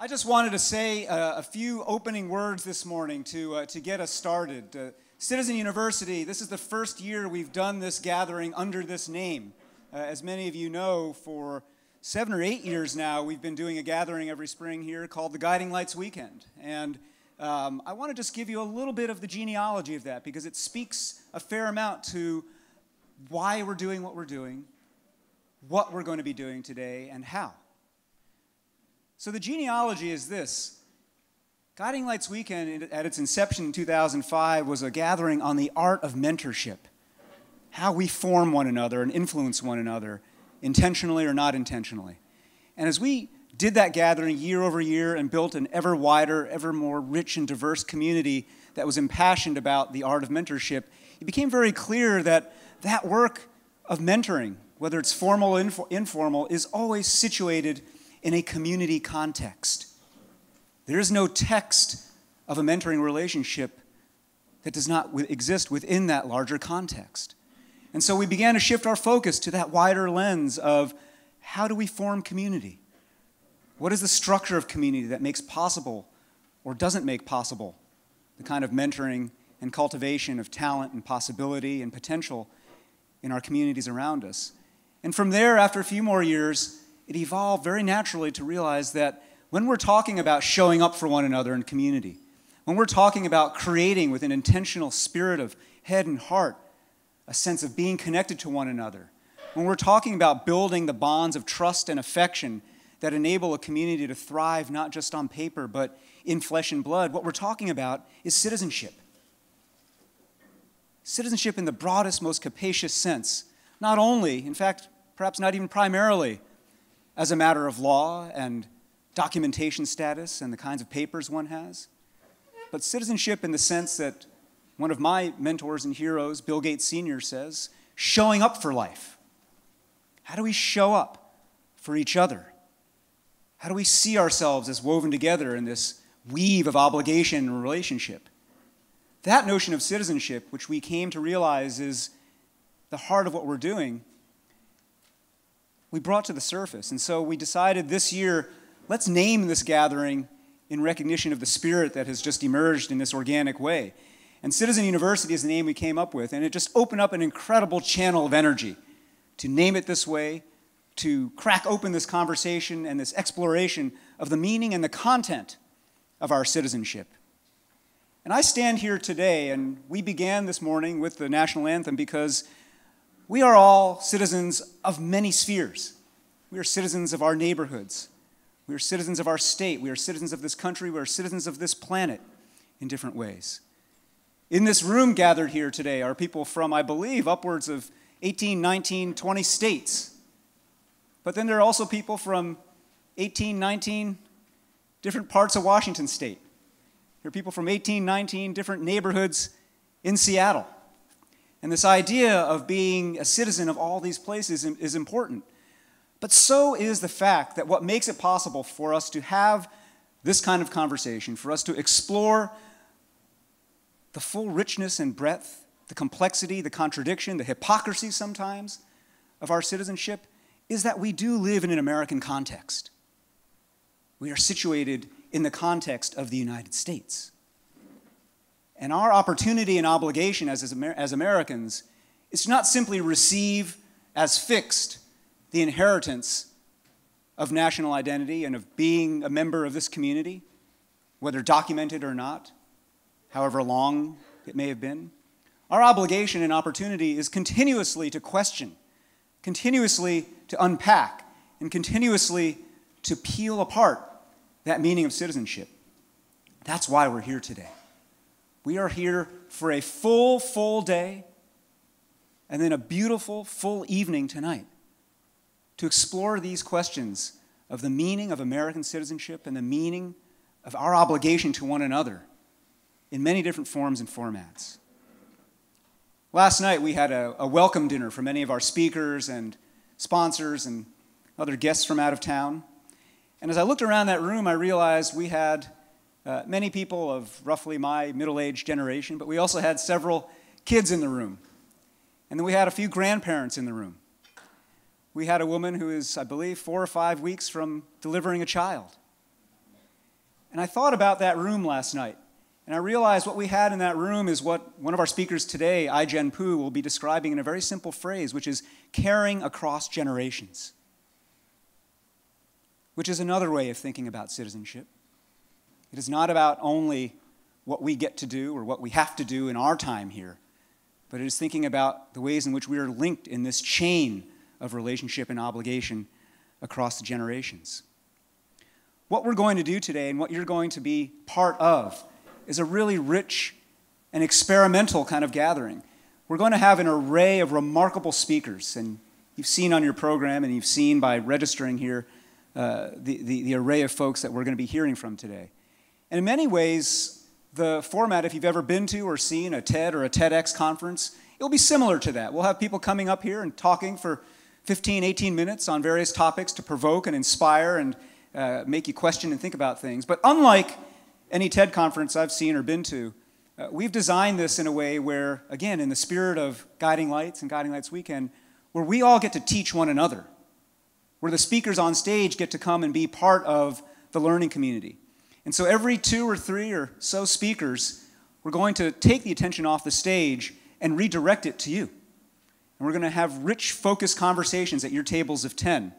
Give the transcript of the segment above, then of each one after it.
I just wanted to say a few opening words this morning to get us started. Citizen University, this is the first year we've done this gathering under this name. As many of you know, for 7 or 8 years now, we've been doing a gathering every spring here called the Guiding Lights Weekend. And I want to just give you a little bit of the genealogy of that because it speaks a fair amount to why we're doing what we're doing, what we're going to be doing today, and how. So the genealogy is this. Guiding Lights Weekend, at its inception in 2005, was a gathering on the art of mentorship, how we form one another and influence one another, intentionally or not intentionally. And as we did that gathering year over year and built an ever wider, ever more rich and diverse community that was impassioned about the art of mentorship, it became very clear that that work of mentoring, whether it's formal or informal, is always situated in a community context. There is no text of a mentoring relationship that does not exist within that larger context. And so we began to shift our focus to that wider lens of how do we form community? What is the structure of community that makes possible or doesn't make possible the kind of mentoring and cultivation of talent and possibility and potential in our communities around us? And from there, after a few more years, it evolved very naturally to realize that when we're talking about showing up for one another in community, when we're talking about creating with an intentional spirit of head and heart a sense of being connected to one another, when we're talking about building the bonds of trust and affection that enable a community to thrive not just on paper but in flesh and blood, what we're talking about is citizenship. Citizenship in the broadest, most capacious sense, not only, in fact, perhaps not even primarily, as a matter of law and documentation status and the kinds of papers one has, but citizenship in the sense that one of my mentors and heroes, Bill Gates Sr., says, showing up for life. How do we show up for each other? How do we see ourselves as woven together in this weave of obligation and relationship? That notion of citizenship, which we came to realize is the heart of what we're doing, we brought to the surface. And so we decided this year, let's name this gathering in recognition of the spirit that has just emerged in this organic way. And Citizen University is the name we came up with, and it just opened up an incredible channel of energy to name it this way, to crack open this conversation and this exploration of the meaning and the content of our citizenship. And I stand here today, and we began this morning with the National Anthem because we are all citizens of many spheres. We are citizens of our neighborhoods. We are citizens of our state. We are citizens of this country. We are citizens of this planet in different ways. In this room gathered here today are people from, I believe, upwards of 18, 19, 20 states. But then there are also people from 18, 19 different parts of Washington state. There are people from 18, 19 different neighborhoods in Seattle. And this idea of being a citizen of all these places is important. But so is the fact that what makes it possible for us to have this kind of conversation, for us to explore the full richness and breadth, the complexity, the contradiction, the hypocrisy sometimes of our citizenship, is that we do live in an American context. We are situated in the context of the United States. And our opportunity and obligation as Americans is to not simply receive as fixed the inheritance of national identity and of being a member of this community, whether documented or not, however long it may have been. Our obligation and opportunity is continuously to question, continuously to unpack, and continuously to peel apart that meaning of citizenship. That's why we're here today. We are here for a full day and then a beautiful, full evening tonight to explore these questions of the meaning of American citizenship and the meaning of our obligation to one another in many different forms and formats. Last night we had a welcome dinner for many of our speakers and sponsors and other guests from out of town. And as I looked around that room, I realized we had many people of roughly my middle-aged generation, but we also had several kids in the room. And then we had a few grandparents in the room. We had a woman who is, I believe, 4 or 5 weeks from delivering a child. And I thought about that room last night, and I realized what we had in that room is what one of our speakers today, I-Jen Poo, will be describing in a very simple phrase, which is caring across generations, which is another way of thinking about citizenship. It is not about only what we get to do or what we have to do in our time here, but it is thinking about the ways in which we are linked in this chain of relationship and obligation across the generations. What we're going to do today and what you're going to be part of is a really rich and experimental kind of gathering. We're going to have an array of remarkable speakers, and you've seen on your program and you've seen by registering here the array of folks that we're going to be hearing from today. And in many ways, the format, if you've ever been to or seen a TED or a TEDx conference, it'll be similar to that. We'll have people coming up here and talking for 15, 18 minutes on various topics to provoke and inspire and make you question and think about things. But unlike any TED conference I've seen or been to, we've designed this in a way where, again, in the spirit of Guiding Lights and Guiding Lights Weekend, where we all get to teach one another, where the speakers on stage get to come and be part of the learning community. And so every 2 or 3 or so speakers, we're going to take the attention off the stage and redirect it to you. And we're going to have rich, focused conversations at your tables of 10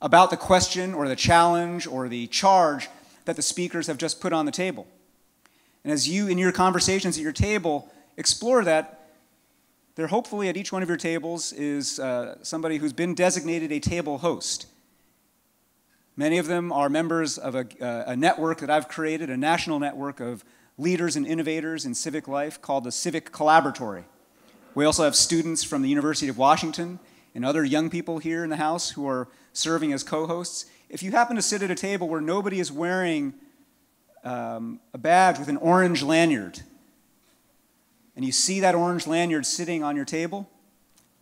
about the question or the challenge or the charge that the speakers have just put on the table. And as you, in your conversations at your table, explore that, there hopefully at each one of your tables is somebody who's been designated a table host. Many of them are members of a network that I've created, a national network of leaders and innovators in civic life called the Civic Collaboratory. We also have students from the University of Washington and other young people here in the house who are serving as co-hosts. If you happen to sit at a table where nobody is wearing a badge with an orange lanyard, and you see that orange lanyard sitting on your table,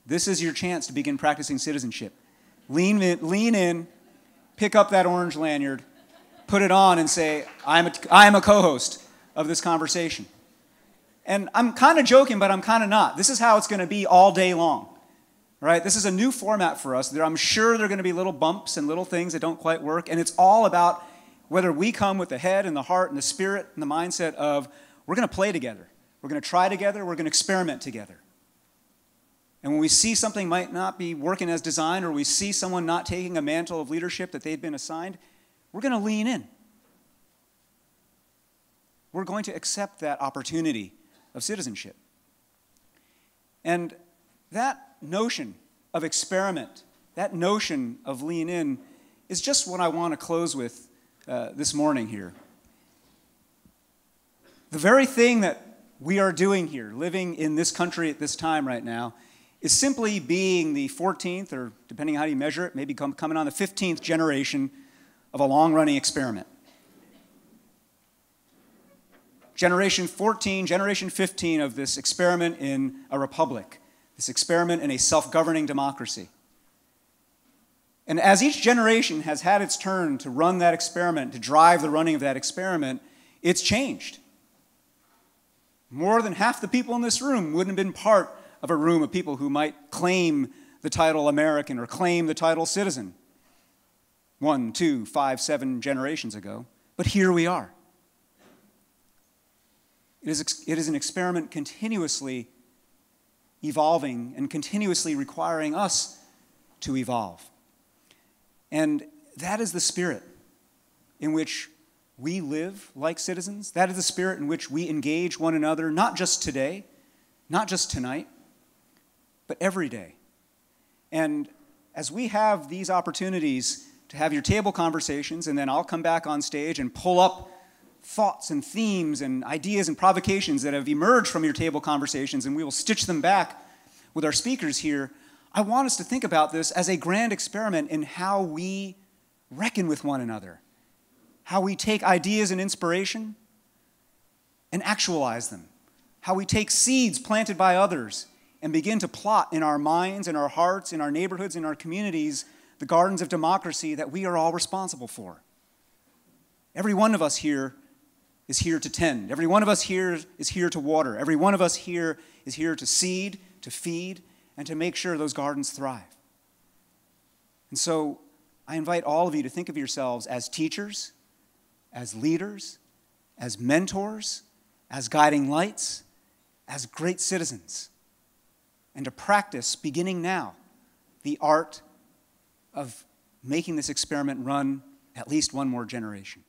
this is your chance to begin practicing citizenship. Lean in, pick up that orange lanyard, put it on, and say, I am a co-host of this conversation. And I'm kind of joking, but I'm kind of not. This is how it's going to be all day long. Right? This is a new format for us. I'm sure there are going to be little bumps and little things that don't quite work, and it's all about whether we come with the head and the heart and the spirit and the mindset of we're going to play together, we're going to try together, we're going to experiment together. And when we see something might not be working as designed, or we see someone not taking a mantle of leadership that they've been assigned, we're going to lean in. We're going to accept that opportunity of citizenship. And that notion of experiment, that notion of lean in, is just what I want to close with this morning here. The very thing that we are doing here, living in this country at this time right now, is simply being the 14th, or depending on how you measure it, maybe coming on the 15th generation of a long-running experiment. Generation 14, generation 15 of this experiment in a republic. This experiment in a self-governing democracy. And as each generation has had its turn to run that experiment, to drive the running of that experiment, it's changed. More than half the people in this room wouldn't have been part of a room of people who might claim the title American or claim the title citizen 1, 2, 5, 7 generations ago. But here we are. It is an experiment continuously evolving and continuously requiring us to evolve. And that is the spirit in which we live like citizens. That is the spirit in which we engage one another, not just today, not just tonight, but every day. And as we have these opportunities to have your table conversations, and then I'll come back on stage and pull up thoughts and themes and ideas and provocations that have emerged from your table conversations, and we will stitch them back with our speakers here. I want us to think about this as a grand experiment in how we reckon with one another, how we take ideas and inspiration and actualize them, how we take seeds planted by others and begin to plot in our minds, in our hearts, in our neighborhoods, in our communities, the gardens of democracy that we are all responsible for. Every one of us here is here to tend. Every one of us here is here to water. Every one of us here is here to seed, to feed, and to make sure those gardens thrive. And so I invite all of you to think of yourselves as teachers, as leaders, as mentors, as guiding lights, as great citizens, and to practice, beginning now, the art of making this experiment run at least one more generation.